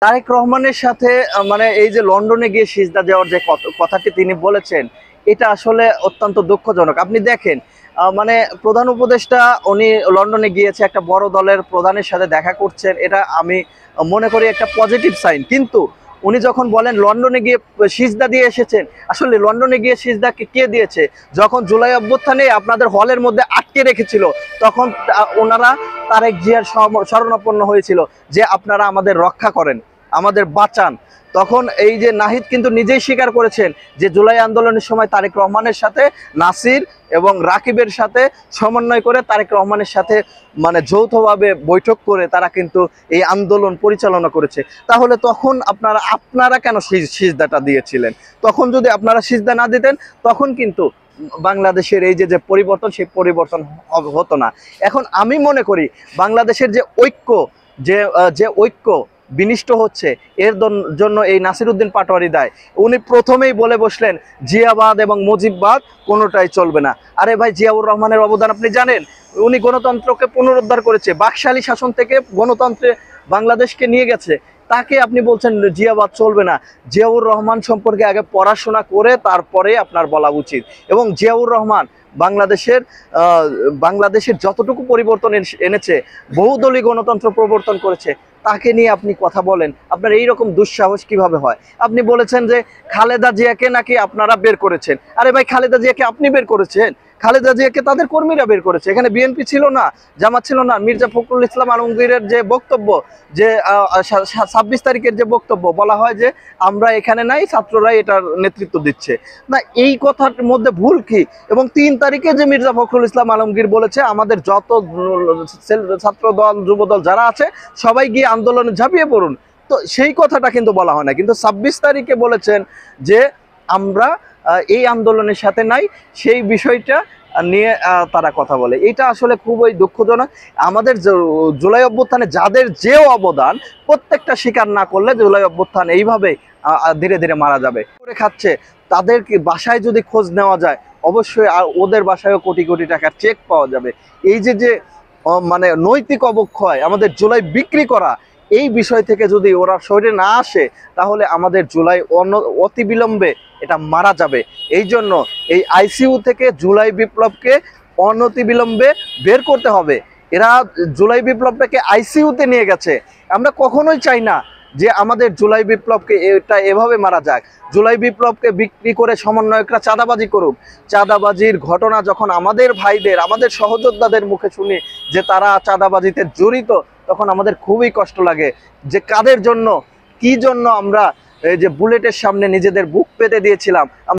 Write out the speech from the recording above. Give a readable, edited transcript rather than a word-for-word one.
তারেক রহমানের সাথে মানে এই যে লন্ডনে গিয়ে সিজদা দেওয়ার যে কথাটি তিনি বলেছেন, এটা আসলে অত্যন্ত দুঃখজনক। আপনি দেখেন মানে প্রধান উপদেষ্টা উনি লন্ডনে গিয়েছে, একটা বড় দলের প্রধানের সাথে দেখা করছেন, এটা আমি মনে করি একটা পজিটিভ সাইন। কিন্তু উনি যখন বলেন লন্ডনে গিয়ে সিজদা দিয়ে এসেছেন, আসলে লন্ডনে গিয়ে সিজদা কে দিয়েছে? যখন জুলাই অভ্যুত্থানে আপনাদের হলের মধ্যে আটকে রেখেছিল, তখন ওনারা তারেক জিয়ার শরণাপন্ন হয়েছিল যে আপনারা আমাদের রক্ষা করেন, আমাদের বাঁচান। তখন এই যে নাহিদ কিন্তু নিজেই স্বীকার করেছেন যে জুলাই আন্দোলনের সময় তারেক রহমানের সাথে নাসির এবং রাকিবের সাথে সমন্বয় করে তারেক রহমানের সাথে মানে যৌথভাবে বৈঠক করে তারা কিন্তু এই আন্দোলন পরিচালনা করেছে। তাহলে তখন আপনারা কেন সিজদাটা দিয়েছিলেন? তখন যদি আপনারা সিজদা না দিতেন, তখন কিন্তু বাংলাদেশের এই যে পরিবর্তন, সেই পরিবর্তন হতো না। এখন আমি মনে করি বাংলাদেশের যে ঐক্য, যে ঐক্য বিনিষ্ট হচ্ছে, এর জন্য এই নাসিরউদ্দিন পাটোয়ারি দায়। উনি প্রথমেই বলে বসলেন জিয়াবাদ এবং মুজিববাদ কোনোটাই চলবে না। আরে ভাই, জিয়াউর রহমানের অবদান আপনি জানেন? উনি গণতন্ত্রকে পুনরুদ্ধার করেছে, বাকশালী শাসন থেকে গণতন্ত্রে বাংলাদেশকে নিয়ে গেছে। তাকে আপনি বলছেন জিয়াবাদ চলবে না? জিয়াউর রহমান সম্পর্কে আগে পড়াশোনা করে তারপরে আপনার বলা উচিত। এবং জিয়াউর রহমান বাংলাদেশের যতটুকু পরিবর্তন এনেছে, বহুদলীয় গণতন্ত্র প্রবর্তন করেছে, তাকে নিয়ে আপনি কথা বলেন? আপনার এইরকম দুঃসাহস কিভাবে হয়? আপনি বলেছেন যে খালেদা জিয়াকে নাকি আপনারা বের করেছেন। আরে ভাই, খালেদা জিয়াকে আপনি বের করেছেন? খালেদা জিয়াকে তাদের কর্মীরা বের করেছে। এখানে বিএনপি ছিল না, জামাত ছিল না। মির্জা ফখরুল ইসলাম আলমগীরের যে বক্তব্য, যে 26 তারিখের যে বক্তব্য, বলা হয় যে আমরা এখানে নাই, ছাত্ররাই এটার নেতৃত্ব দিচ্ছে। না, এই কথার মধ্যে ভুল কি? এবং 3 তারিখে যে মির্জা ফখরুল ইসলাম আলমগীর বলেছে আমাদের যত ছাত্র দল, যুব দল যারা আছে সবাই গিয়ে আন্দোলনে ঝাঁপিয়ে পড়ুন, তো সেই কথাটা কিন্তু বলা হয় না। কিন্তু 26 তারিখে বলেছেন যে আমরা এই আন্দোলনের সাথে নাই, সেই বিষয়টা নিয়ে তারা কথা বলে। এটা আসলে খুবই দুঃখজনক। আমাদের জুলাই অভ্যুত্থানে যাদের যে অবদান, প্রত্যেকটা স্বীকার না করলে জুলাই অভ্যুত্থান এইভাবে ধীরে ধীরে মারা যাবে। করে খাচ্ছে, তাদেরকে বাসায় যদি খোঁজ নেওয়া যায়, অবশ্যই ওদের বাসায়ও কোটি কোটি টাকার চেক পাওয়া যাবে। এই যে মানে নৈতিক অবক্ষয়, আমাদের জুলাই বিক্রি করা, এই বিষয় থেকে যদি ওরা সরে না আসে, তাহলে আমাদের জুলাই অতি বিলম্বে এটা মারা যাবে। এই জন্য এই আইসিইউ থেকে জুলাই বিপ্লবকে অনতিবিলম্বে বের করতে হবে। এরা জুলাই বিপ্লবটাকে আইসিইউতে নিয়ে গেছে। আমরা কখনোই চাই না যে আমাদের জুলাই বিপ্লবকে এটা এভাবে মারা যাক। জুলাই বিপ্লবকে বিক্রি করে সমন্বয়করা চাঁদাবাজি করুক। চাঁদাবাজির ঘটনা যখন আমাদের ভাইদের, আমাদের সহযোদ্ধাদের মুখে শুনি যে তারা চাঁদাবাজিতে জড়িত, তখন আমাদের খুবই কষ্ট লাগে যে কাদের জন্য, কি জন্য আমরা এই যে বুলেটের সামনে নিজেদের বুক পেতে দিয়েছিলাম।